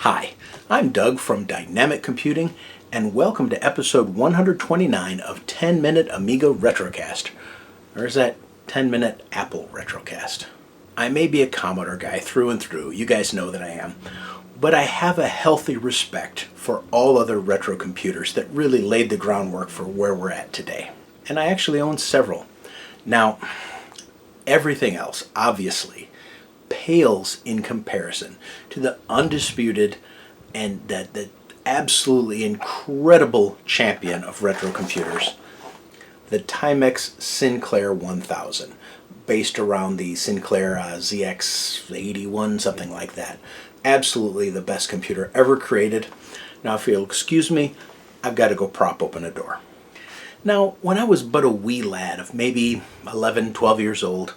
Hi, I'm Doug from Dynamic Computing, and welcome to episode 129 of 10-Minute Amiga Retrocast. Or is that 10-Minute Apple Retrocast? I may be a Commodore guy through and through, you guys know that I am, but I have a healthy respect for all other retro computers that really laid the groundwork for where we're at today. And I actually own several. Now, everything else, obviously, pales in comparison to the undisputed and the absolutely incredible champion of retro computers, the Timex Sinclair 1000, based around the Sinclair ZX81, something like that. Absolutely the best computer ever created. Now, if you'll excuse me, I've got to go prop open a door. Now, when I was but a wee lad of maybe 11, 12 years old,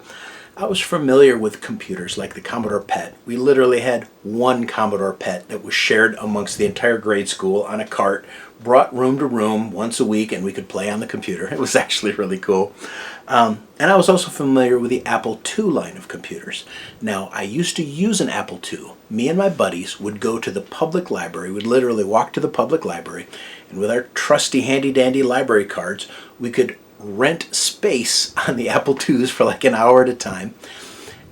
I was familiar with computers like the Commodore PET. We literally had one Commodore PET that was shared amongst the entire grade school on a cart, brought room to room once a week, and we could play on the computer. It was actually really cool. And I was also familiar with the Apple II line of computers. Now, I used to use an Apple II. Me and my buddies would go to the public library. We'd literally walk to the public library, and with our trusty handy-dandy library cards, we could rent space on the Apple IIs for like an hour at a time,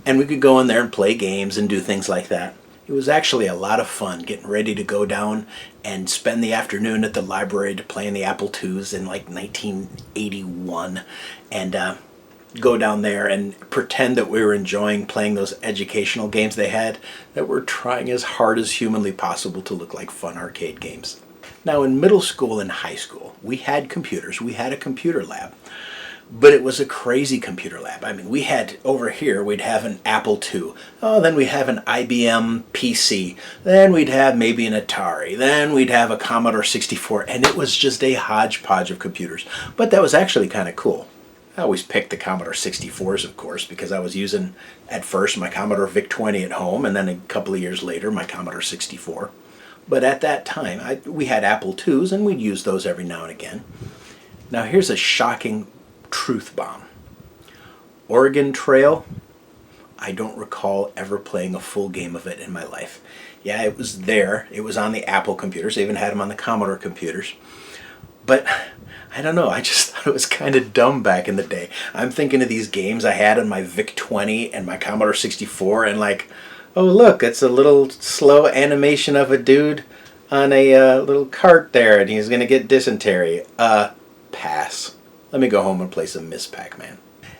and we could go in there and play games and do things like that. It was actually a lot of fun getting ready to go down and spend the afternoon at the library to play in the Apple IIs in like 1981 and go down there and pretend that we were enjoying playing those educational games they had that were trying as hard as humanly possible to look like fun arcade games. Now, in middle school and high school, we had computers. We had a computer lab, but it was a crazy computer lab. I mean, we had, over here, we'd have an Apple II. Oh, then we'd have an IBM PC. Then we'd have maybe an Atari. Then we'd have a Commodore 64, and it was just a hodgepodge of computers. But that was actually kind of cool. I always picked the Commodore 64s, of course, because I was using, at first, my Commodore VIC-20 at home, and then a couple of years later, my Commodore 64. But at that time, we had Apple IIs, and we'd use those every now and again. Now, here's a shocking truth bomb. Oregon Trail, I don't recall ever playing a full game of it in my life. Yeah, it was there. It was on the Apple computers. I even had them on the Commodore computers. But I don't know, I just thought it was kind of dumb back in the day. I'm thinking of these games I had on my VIC-20 and my Commodore 64, and like, oh look, it's a little slow animation of a dude on a little cart there, and he's going to get dysentery. Pass. Let me go home and play some Miss Pac-Man.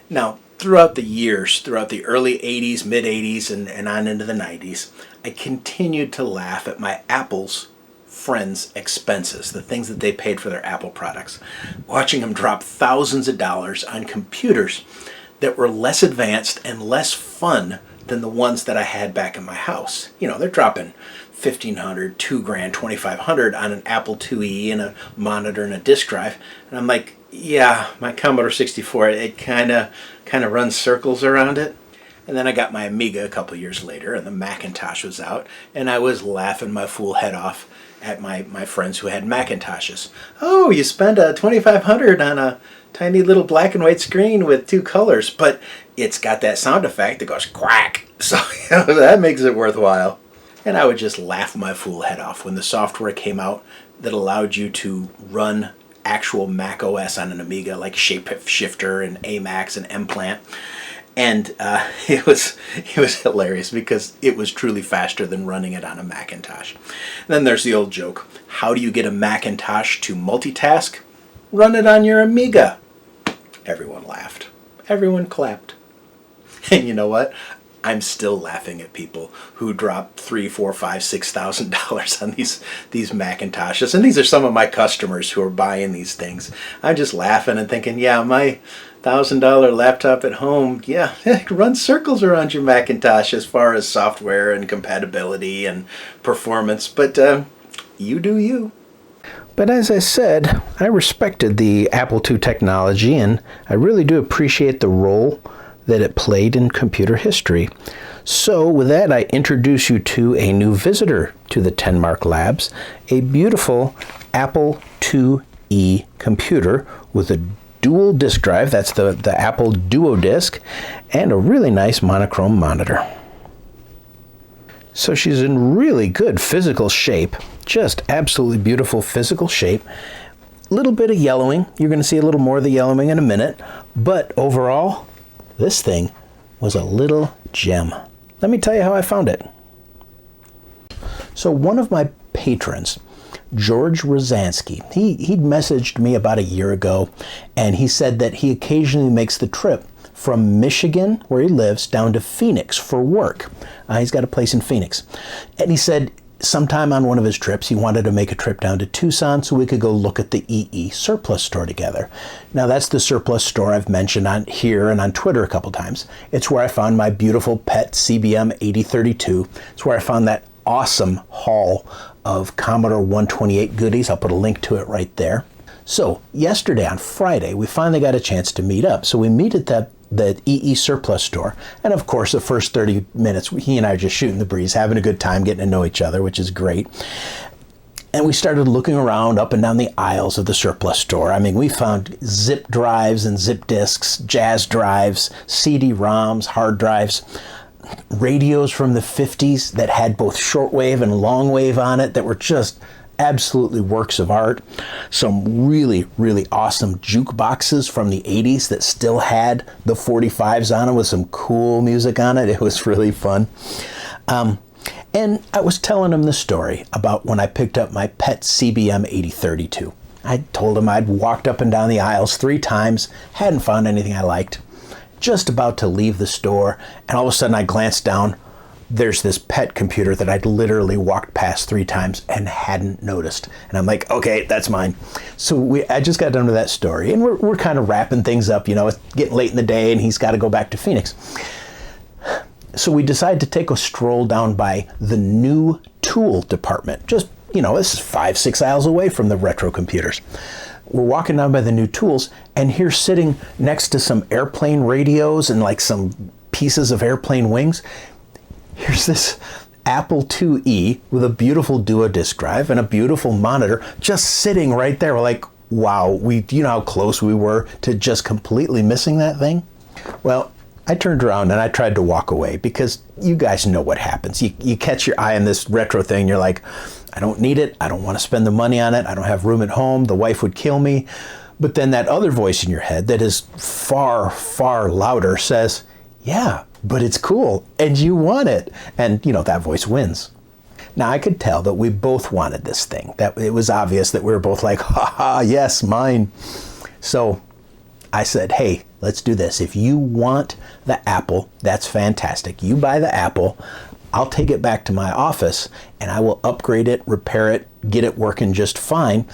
Now, throughout the years, throughout the early 80s, mid-80s, and on into the 90s, I continued to laugh at my Apple's friends' expenses, the things that they paid for their Apple products, watching them drop thousands of dollars on computers that were less advanced and less fun than the ones that I had back in my house. You know, they're dropping $1,500, $2,000, $2,500 on an Apple IIe and a monitor and a disk drive. And I'm like, yeah, my Commodore 64, it kind of runs circles around it. And then I got my Amiga a couple years later, and the Macintosh was out, and I was laughing my fool head off at my friends who had Macintoshes. Oh, you spend $2,500 on a tiny little black and white screen with two colors, but it's got that sound effect that goes quack, so that makes it worthwhile. And I would just laugh my fool head off when the software came out that allowed you to run actual Mac OS on an Amiga, like Shapeshifter and Emacs and Mplant. And it was hilarious because it was truly faster than running it on a Macintosh. And then there's the old joke, how do you get a Macintosh to multitask? Run it on your Amiga. Everyone laughed. Everyone clapped. And you know what? I'm still laughing at people who drop $3,000, $4,000, $5,000, $6,000 on these Macintoshes. And these are some of my customers who are buying these things. I'm just laughing and thinking, yeah, my $1,000 laptop at home, yeah, it runs circles around your Macintosh as far as software and compatibility and performance. But you do you. But as I said, I respected the Apple II technology, and I really do appreciate the role that it played in computer history. So with that, I introduce you to a new visitor to the 10 Mark Labs, a beautiful Apple IIe computer with a dual disk drive, that's the Apple DuoDisk, and a really nice monochrome monitor. So she's in really good physical shape, just absolutely beautiful physical shape. Little bit of yellowing. You're going to see a little more of the yellowing in a minute, but overall, this thing was a little gem. Let me tell you how I found it. So one of my patrons, George Rosansky, he'd messaged me about a year ago, and he said that he occasionally makes the trip from Michigan, where he lives, down to Phoenix for work. He's got a place in Phoenix. And he said sometime on one of his trips, he wanted to make a trip down to Tucson so we could go look at the IIe surplus store together. Now, that's the surplus store I've mentioned on here and on Twitter a couple times. It's where I found my beautiful pet CBM 8032. It's where I found that awesome haul of Commodore 128 goodies. I'll put a link to it right there. So yesterday on Friday, we finally got a chance to meet up. So we meet at the IIe surplus store. And of course, the first 30 minutes, he and I are just shooting the breeze, having a good time, getting to know each other, which is great. And we started looking around up and down the aisles of the surplus store. I mean, we found zip drives and zip disks, jazz drives, CD-ROMs, hard drives, radios from the 50s that had both shortwave and longwave on it that were just absolutely works of art. Some really, really awesome jukeboxes from the 80s that still had the 45s on them with some cool music on it. It was really fun. And I was telling him the story about when I picked up my pet CBM 8032. I told him I'd walked up and down the aisles 3 times, hadn't found anything I liked, just about to leave the store, and all of a sudden I glanced down. There's this pet computer that I'd literally walked past 3 times and hadn't noticed. And I'm like, okay, that's mine. So I just got done with that story, and we're kind of wrapping things up. You know, it's getting late in the day, and he's got to go back to Phoenix. So we decided to take a stroll down by the new tool department. Just, you know, this is 5-6 aisles away from the retro computers. We're walking down by the new tools, and here sitting next to some airplane radios and like some pieces of airplane wings, here's this Apple IIe with a beautiful DuoDisk drive and a beautiful monitor just sitting right there. We're like, wow, you know how close we were to just completely missing that thing? Well, I turned around and I tried to walk away because you guys know what happens. You catch your eye on this retro thing, you're like, I don't need it, I don't want to spend the money on it, I don't have room at home, the wife would kill me. But then that other voice in your head that is far, far louder says, yeah, but it's cool and you want it. And you know, that voice wins. Now I could tell that we both wanted this thing. That it was obvious that we were both like, ha, yes, mine. So I said, hey, let's do this. If you want the Apple, that's fantastic. You buy the Apple, I'll take it back to my office and I will upgrade it, repair it, get it working just fine.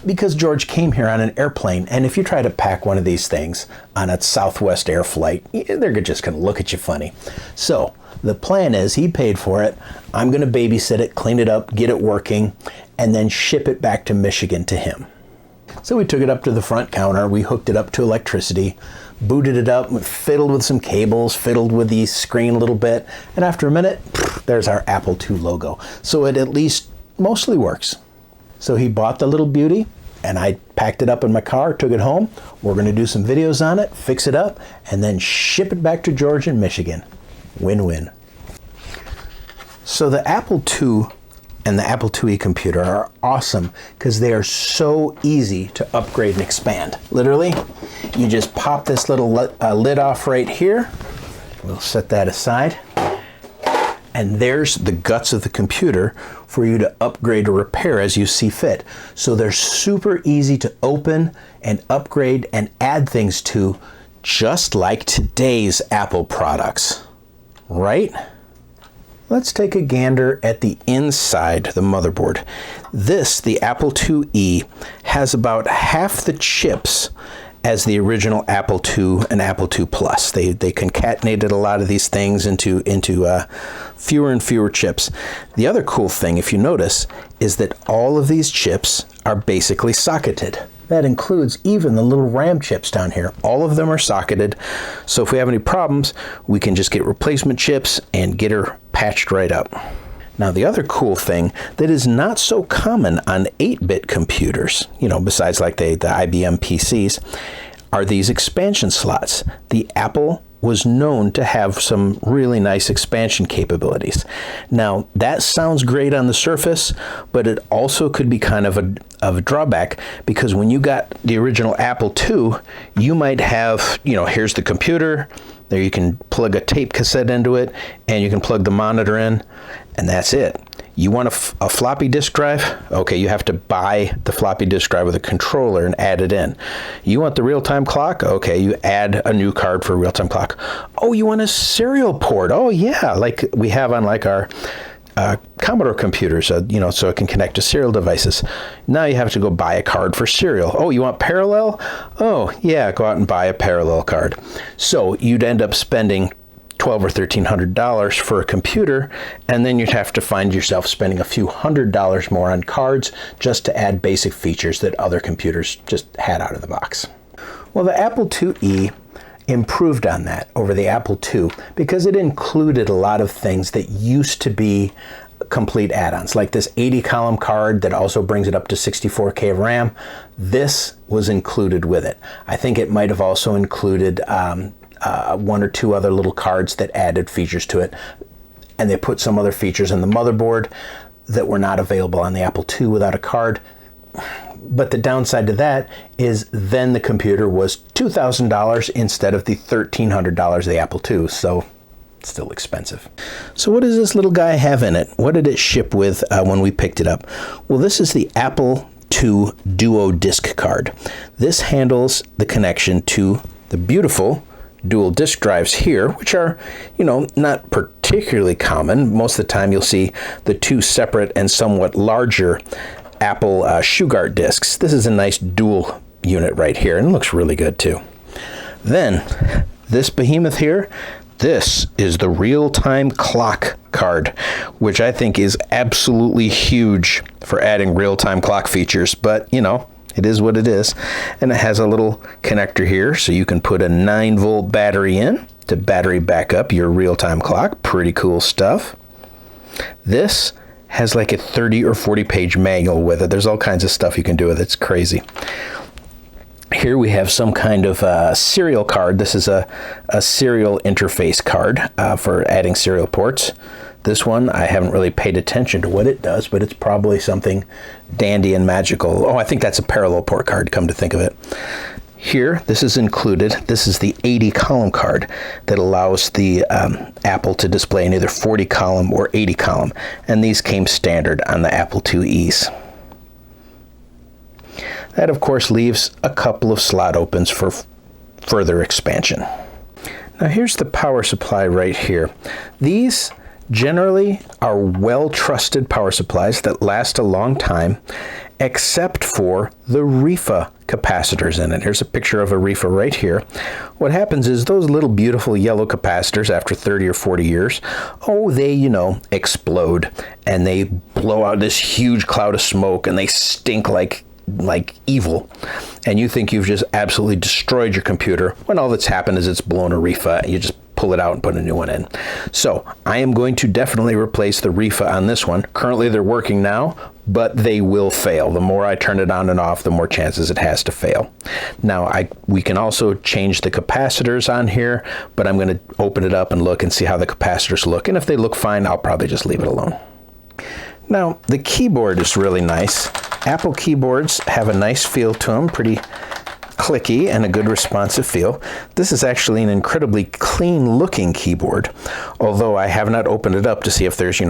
Because George came here on an airplane, and if you try to pack one of these things on a Southwest air flight, they're just going to look at you funny. So the plan is he paid for it. I'm going to babysit it, clean it up, get it working, and then ship it back to Michigan to him. So we took it up to the front counter. We hooked it up to electricity, booted it up, fiddled with some cables, fiddled with the screen a little bit, and after a minute, there's our Apple II logo. So it at least mostly works. So he bought the little beauty, and I packed it up in my car, took it home. We're going to do some videos on it, fix it up, and then ship it back to George in Michigan. Win-win. So the Apple II and the Apple IIe computer are awesome because they are so easy to upgrade and expand. Literally, you just pop this little lid off right here. We'll set that aside. And there's the guts of the computer for you to upgrade or repair as you see fit. So they're super easy to open and upgrade and add things to, just like today's Apple products, right? Let's take a gander at the inside the motherboard. The Apple IIe, has about half the chips as the original Apple II and Apple II Plus. They concatenated a lot of these things into fewer and fewer chips. The other cool thing, if you notice, is that all of these chips are basically socketed. That includes even the little RAM chips down here. All of them are socketed, so if we have any problems, we can just get replacement chips and get her patched right up. Now, the other cool thing that is not so common on 8-bit computers, you know, besides like the IBM PCs, are these expansion slots. The Apple was known to have some really nice expansion capabilities. Now, that sounds great on the surface, but it also could be kind of a drawback, because when you got the original Apple II, you might have, here's the computer, there you can plug a tape cassette into it, and you can plug the monitor in, and that's it. You want a floppy disk drive? Okay, you have to buy the floppy disk drive with a controller and add it in. You want the real-time clock? Okay, you add a new card for a real-time clock. Oh, you want a serial port? Oh yeah, like we have on like our Commodore computers, so it can connect to serial devices. Now you have to go buy a card for serial. Oh, you want parallel? Oh yeah, go out and buy a parallel card. So you'd end up spending $1,200 or $1,300 for a computer, and then you'd have to find yourself spending a few $100s more on cards just to add basic features that other computers just had out of the box. Well, the Apple IIe improved on that over the Apple II because it included a lot of things that used to be complete add-ons, like this 80-column card that also brings it up to 64K of RAM. This was included with it. I think it might have also included one or two other little cards that added features to it, and they put some other features in the motherboard that were not available on the Apple II without a card. But the downside to that is then the computer was $2,000 instead of the $1,300 of the Apple II, so it's still expensive. So what does this little guy have in it? What did it ship with when we picked it up? Well, this is the Apple II DuoDisk card. This handles the connection to the beautiful dual disk drives here, which are, not particularly common. Most of the time you'll see the two separate and somewhat larger Apple Shugart disks. This is a nice dual unit right here, and it looks really good too. Then, this behemoth here, this is the real-time clock card, which I think is absolutely huge for adding real-time clock features, but, it is what it is. And it has a little connector here, so you can put a 9-volt battery in to battery back up your real-time clock. Pretty cool stuff. This has like a 30 or 40 page manual with it. There's all kinds of stuff you can do with it. It's crazy. Here we have some kind of serial card. This is a serial interface card for adding serial ports. This one, I haven't really paid attention to what it does, but it's probably something dandy and magical. Oh, I think that's a parallel port card, come to think of it. Here, this is included. This is the 80-column card that allows the Apple to display in either 40-column or 80-column, and these came standard on the Apple IIes. That, of course, leaves a couple of slot opens for further expansion. Now, here's the power supply right here. These generally are well-trusted power supplies that last a long time, except for the REFA capacitors in it. Here's a picture of a REFA right here. What happens is those little beautiful yellow capacitors after 30 or 40 years, they, explode, and they blow out this huge cloud of smoke, and they stink like evil, and you think you've just absolutely destroyed your computer when all that's happened is it's blown a REFA, and you just pull it out and put a new one in. So I am going to definitely replace the REFA on this one. Currently they're working now, but they will fail. The more I turn it on and off, the more chances it has to fail. Now we can also change the capacitors on here, but I'm going to open it up and look and see how the capacitors look, and if they look fine, I'll probably just leave it alone. Now the keyboard is really nice. Apple keyboards have a nice feel to them, pretty clicky and a good responsive feel. This is actually an incredibly clean looking keyboard, although I have not opened it up to see if there's,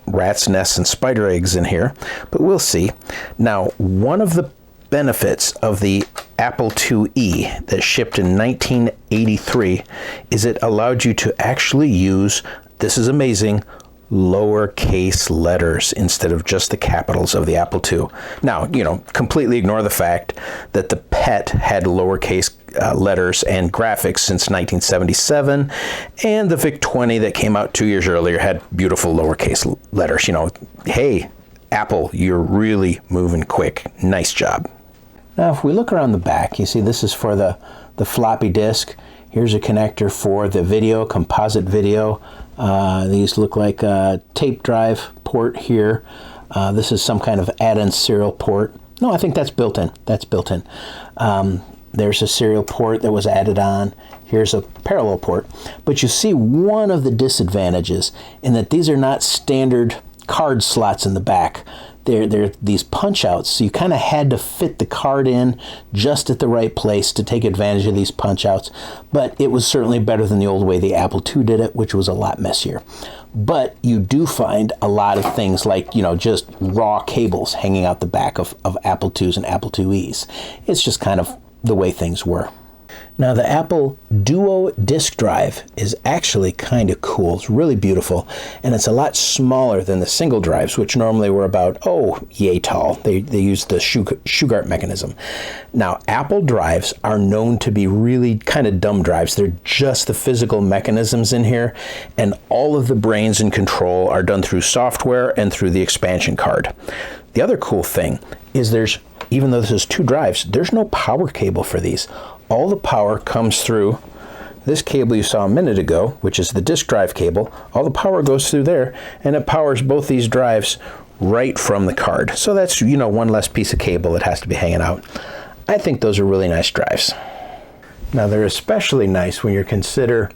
rat's nests and spider eggs in here, but we'll see. Now, one of the benefits of the Apple IIe that shipped in 1983 is it allowed you to actually use, this is amazing, lowercase letters instead of just the capitals of the Apple II. Now, completely ignore the fact that the PET had lowercase letters and graphics since 1977, and the VIC-20 that came out 2 years earlier had beautiful lowercase letters. Hey, Apple, you're really moving quick. Nice job. Now, if we look around the back, you see this is for the floppy disk. Here's a connector for the video, composite video. These look like a tape drive port here. This is some kind of add-in serial port. No, I think that's built in. That's built in. there's a serial port that was added on. Here's a parallel port. But you see one of the disadvantages in that these are not standard card slots in the back. They're these punch outs, so you kind of had to fit the card in just at the right place to take advantage of these punch outs. But it was certainly better than the old way the Apple II did it, which was a lot messier. But you do find a lot of things like, just raw cables hanging out the back of Apple IIs and Apple IIes. It's just kind of the way things were. Now the Apple DuoDisk drive is actually kind of cool. It's really beautiful, and it's a lot smaller than the single drives, which normally were about, yay tall. They use the Shugart mechanism. Now Apple drives are known to be really kind of dumb drives. They're just the physical mechanisms in here, and all of the brains and control are done through software and through the expansion card. The other cool thing is even though this is 2 drives, there's no power cable for these. All the power comes through this cable you saw a minute ago, which is the disk drive cable. All the power goes through there, and it powers both these drives right from the card. So that's, one less piece of cable that has to be hanging out. I think those are really nice drives. Now they're especially nice when you consider,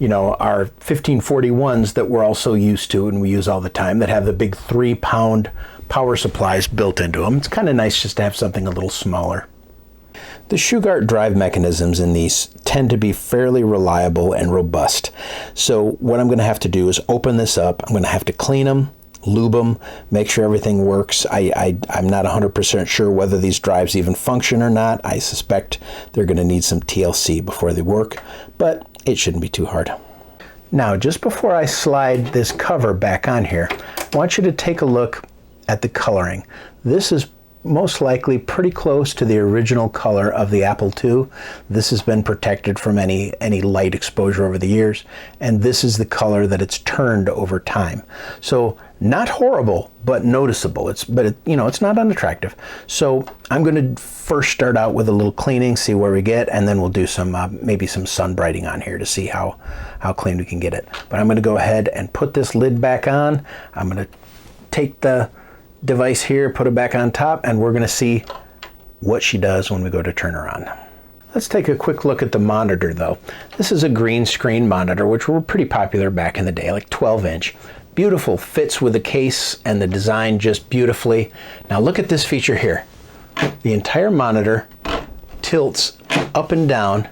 our 1541s that we're also used to and we use all the time that have the big 3-pound power supplies built into them. It's kind of nice just to have something a little smaller. The Shugart drive mechanisms in these tend to be fairly reliable and robust. So what I'm going to have to do is open this up. I'm going to have to clean them, lube them, make sure everything works. I'm not 100% sure whether these drives even function or not. I suspect they're going to need some TLC before they work, but it shouldn't be too hard. Now, just before I slide this cover back on here, I want you to take a look at the coloring. This is most likely pretty close to the original color of the Apple II. This has been protected from any light exposure over the years, and this is the color that it's turned over time. So not horrible, but noticeable. It's not unattractive. So I'm going to first start out with a little cleaning, see where we get, and then we'll do some maybe some sun brighting on here to see how clean we can get it. But I'm going to go ahead and put this lid back on. I'm going to take the device here, put it back on top, and we're going to see what she does when we go to turn her on. Let's take a quick look at the monitor though. This is a green screen monitor, which were pretty popular back in the day, like 12-inch. Beautiful, fits with the case and the design just beautifully. Now look at this feature here. The entire monitor tilts up and down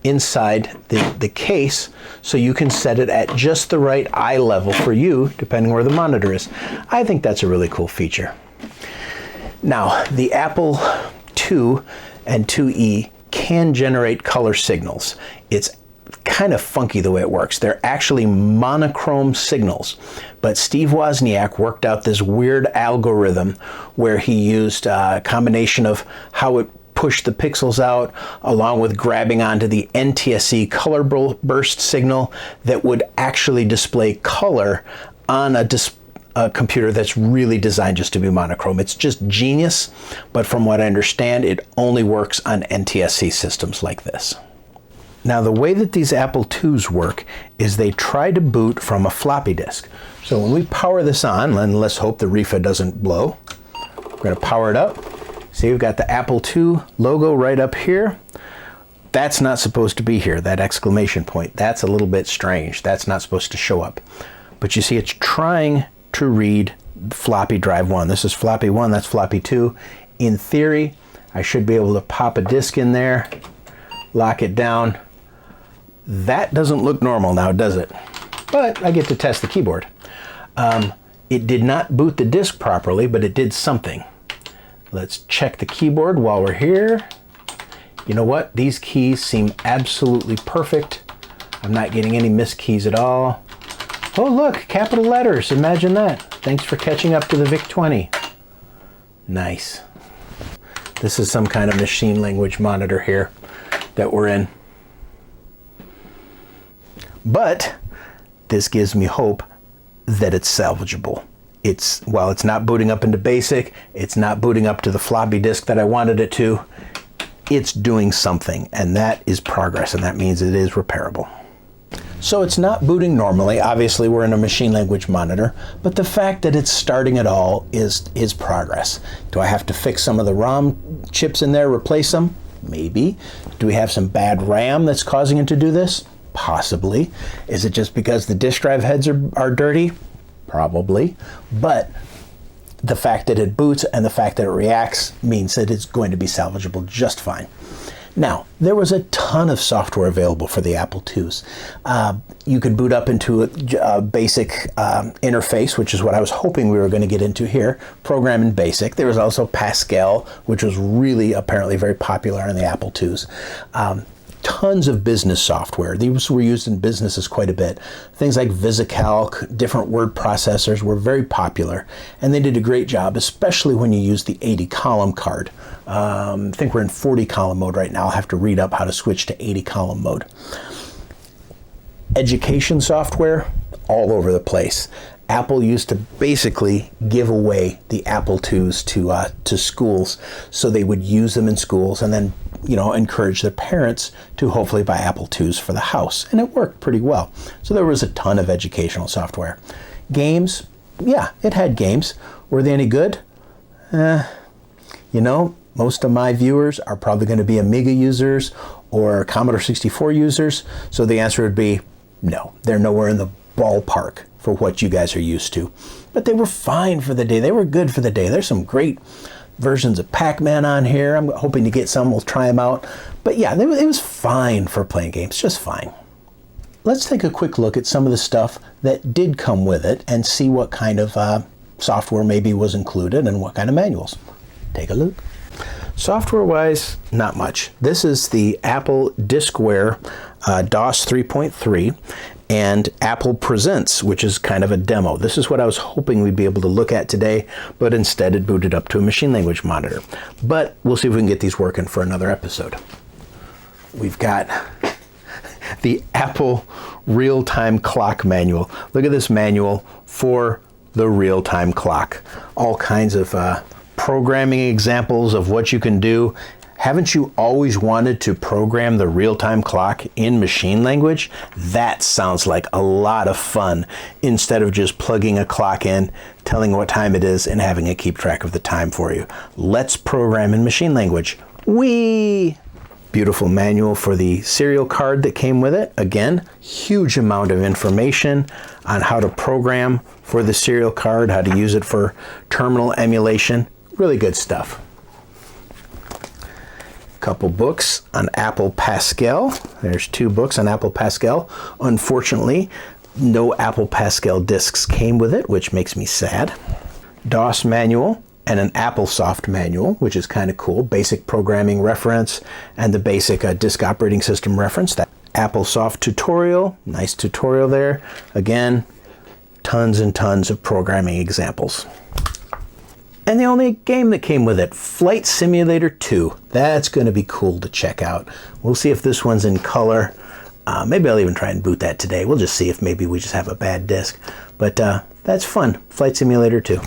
inside the case, so you can set it at just the right eye level for you, depending where the monitor is. I think that's a really cool feature. Now, the Apple II and IIe can generate color signals. It's kind of funky the way it works. They're actually monochrome signals, but Steve Wozniak worked out this weird algorithm where he used a combination of how it push the pixels out along with grabbing onto the NTSC color burst signal that would actually display color on a computer that's really designed just to be monochrome. It's just genius, but from what I understand, it only works on NTSC systems like this. Now the way that these Apple IIs work is they try to boot from a floppy disk. So when we power this on, and let's hope the reefa doesn't blow, we're going to power it up. See, we've got the Apple II logo right up here. That's not supposed to be here, that exclamation point. That's a little bit strange. That's not supposed to show up. But you see, it's trying to read floppy drive 1. This is floppy 1, that's floppy 2. In theory, I should be able to pop a disk in there, lock it down. That doesn't look normal now, does it? But I get to test the keyboard. It did not boot the disk properly, but it did something. Let's check the keyboard while we're here. You know what? These keys seem absolutely perfect. I'm not getting any missed keys at all. Oh look, capital letters, imagine that. Thanks for catching up to the VIC-20. Nice. This is some kind of machine language monitor here that we're in. But this gives me hope that it's salvageable. While it's not booting up into BASIC, it's not booting up to the floppy disk that I wanted it to, it's doing something, and that is progress, and that means it is repairable. So it's not booting normally. Obviously, we're in a machine language monitor, but the fact that it's starting at all is progress. Do I have to fix some of the ROM chips in there, replace them? Maybe. Do we have some bad RAM that's causing it to do this? Possibly. Is it just because the disk drive heads are dirty? Probably. But the fact that it boots and the fact that it reacts means that it's going to be salvageable just fine. Now, there was a ton of software available for the Apple IIs. You could boot up into a basic interface, which is what I was hoping we were going to get into here, program in BASIC. There was also Pascal, which was really apparently very popular in the Apple IIs. Tons of business software. These were used in businesses quite a bit. Things like VisiCalc, different word processors were very popular, and they did a great job, especially when you use the 80-column card. I think we're in 40-column mode right now. I'll have to read up how to switch to 80-column mode. Education software, all over the place. Apple used to basically give away the Apple IIs to schools, so they would use them in schools and then encourage their parents to hopefully buy Apple IIs for the house. And it worked pretty well. So there was a ton of educational software. Games, yeah, it had games. Were they any good? Most of my viewers are probably going to be Amiga users or Commodore 64 users. So the answer would be no. They're nowhere in the ballpark for what you guys are used to. But they were fine for the day. They were good for the day. There's some great versions of Pac-Man on here. I'm hoping to get some. We'll try them out. But yeah, it was fine for playing games, just fine. Let's take a quick look at some of the stuff that did come with it and see what kind of software maybe was included and what kind of manuals. Take a look. Software-wise, not much. This is the Apple Diskware DOS 3.3 and Apple Presents, which is kind of a demo. This is what I was hoping we'd be able to look at today, but instead it booted up to a machine language monitor. But we'll see if we can get these working for another episode. We've got the Apple real-time clock manual. Look at this manual for the real-time clock. All kinds of programming examples of what you can do. Haven't you always wanted to program the real-time clock in machine language? That sounds like a lot of fun instead of just plugging a clock in, telling what time it is, and having it keep track of the time for you. Let's program in machine language. Whee! Beautiful manual for the serial card that came with it. Again, huge amount of information on how to program for the serial card, how to use it for terminal emulation. Really good stuff. Couple books on Apple Pascal. There's 2 books on Apple Pascal. Unfortunately, no Apple Pascal discs came with it, which makes me sad. DOS manual and an AppleSoft manual, which is kind of cool. Basic programming reference and the basic disk operating system reference. That AppleSoft tutorial, nice tutorial there. Again, tons and tons of programming examples. And the only game that came with it, Flight Simulator 2. That's going to be cool to check out. We'll see if this one's in color. Maybe I'll even try and boot that today. We'll just see if maybe we just have a bad disk. But that's fun. Flight Simulator 2.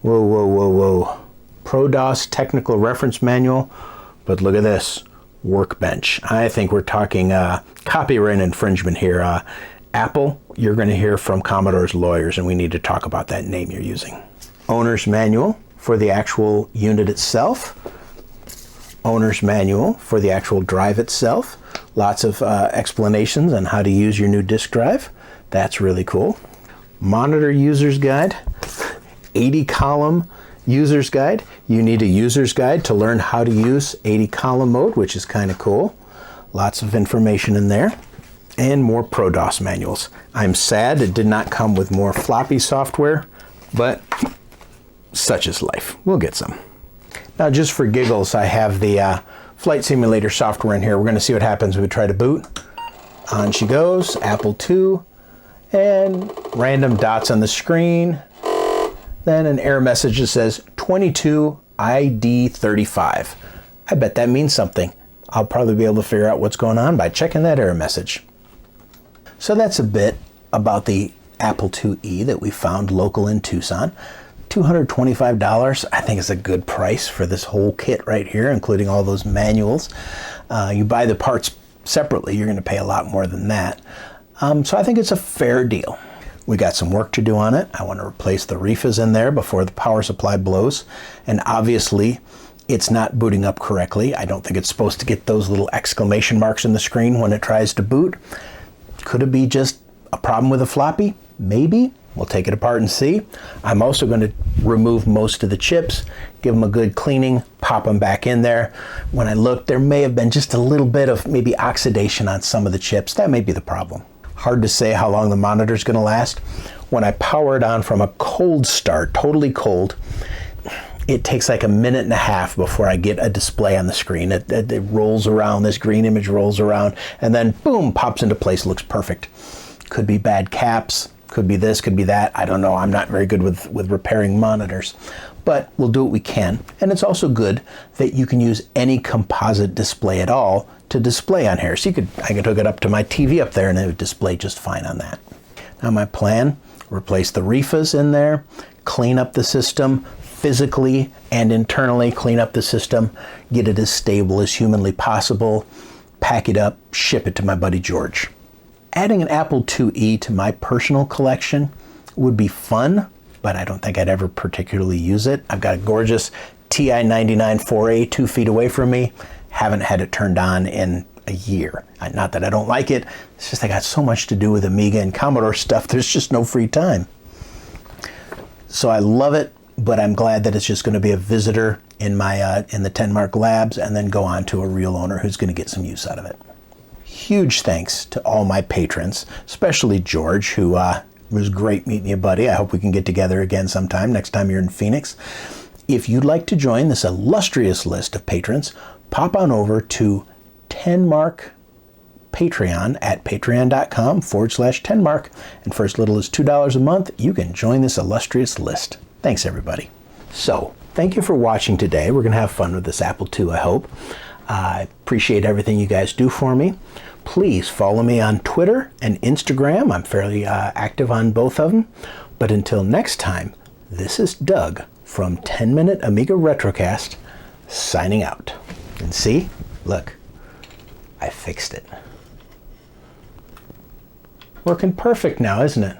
Whoa, whoa, whoa, whoa. ProDOS Technical Reference Manual. But look at this. Workbench. I think we're talking copyright infringement here. Apple, you're going to hear from Commodore's lawyers, and we need to talk about that name you're using. Owner's Manual for the actual unit itself. Owner's Manual for the actual drive itself. Lots of explanations on how to use your new disk drive. That's really cool. Monitor User's Guide. 80-column User's Guide. You need a User's Guide to learn how to use 80-column mode, which is kind of cool. Lots of information in there. And more ProDOS manuals. I'm sad it did not come with more floppy software, but such is life. We'll get some. Now, just for giggles, I have the Flight Simulator software in here. We're going to see what happens when we try to boot. On she goes, Apple II, and random dots on the screen. Then an error message that says 22ID35. I bet that means something. I'll probably be able to figure out what's going on by checking that error message. So that's a bit about the Apple IIe that we found local in Tucson. $225, I think, is a good price for this whole kit right here, including all those manuals. You buy the parts separately, you're going to pay a lot more than that. So I think it's a fair deal. We got some work to do on it. I want to replace the REFAs in there before the power supply blows. And obviously, It's not booting up correctly. I don't think it's supposed to get those little exclamation marks in the screen when it tries to boot. Could it be just a problem with the floppy? Maybe. We'll take it apart and see. I'm also going to remove most of the chips, give them a good cleaning, pop them back in there. When I looked, there may have been just a little bit of maybe oxidation on some of the chips. That may be the problem. Hard to say how long the monitor's going to last. When I power it on from a cold start, totally cold, it takes like a minute and a half before I get a display on the screen. It rolls around, this green image rolls around, and then boom, pops into place, looks perfect. Could be bad caps, could be this, could be that. I don't know, I'm not very good with repairing monitors, but we'll do what we can. And it's also good that you can use any composite display at all to display on here. So I could hook it up to my TV up there and it would display just fine on that. Now my plan, replace the REFAs in there, clean up the system, physically and internally clean up the system, get it as stable as humanly possible, pack it up, ship it to my buddy George. Adding an Apple IIe to my personal collection would be fun, but I don't think I'd ever particularly use it. I've got a gorgeous TI-99 4A 2 feet away from me. Haven't had it turned on in a year. Not that I don't like it, it's just I got so much to do with Amiga and Commodore stuff, there's just no free time. So I love it, but I'm glad that it's just going to be a visitor in my in the Tenmark labs and then go on to a real owner who's going to get some use out of it. Huge thanks to all my patrons, especially George, who was great meeting you, buddy. I hope we can get together again sometime, next time you're in Phoenix. If you'd like to join this illustrious list of patrons, pop on over to Tenmark Patreon at patreon.com/Tenmark, and for as little as $2 a month, you can join this illustrious list. Thanks, everybody. So, thank you for watching today. We're going to have fun with this Apple II, I hope. I appreciate everything you guys do for me. Please follow me on Twitter and Instagram. I'm fairly active on both of them. But until next time, this is Doug from 10-Minute Amiga Retrocast, signing out. And see? Look, I fixed it. Working perfect now, isn't it?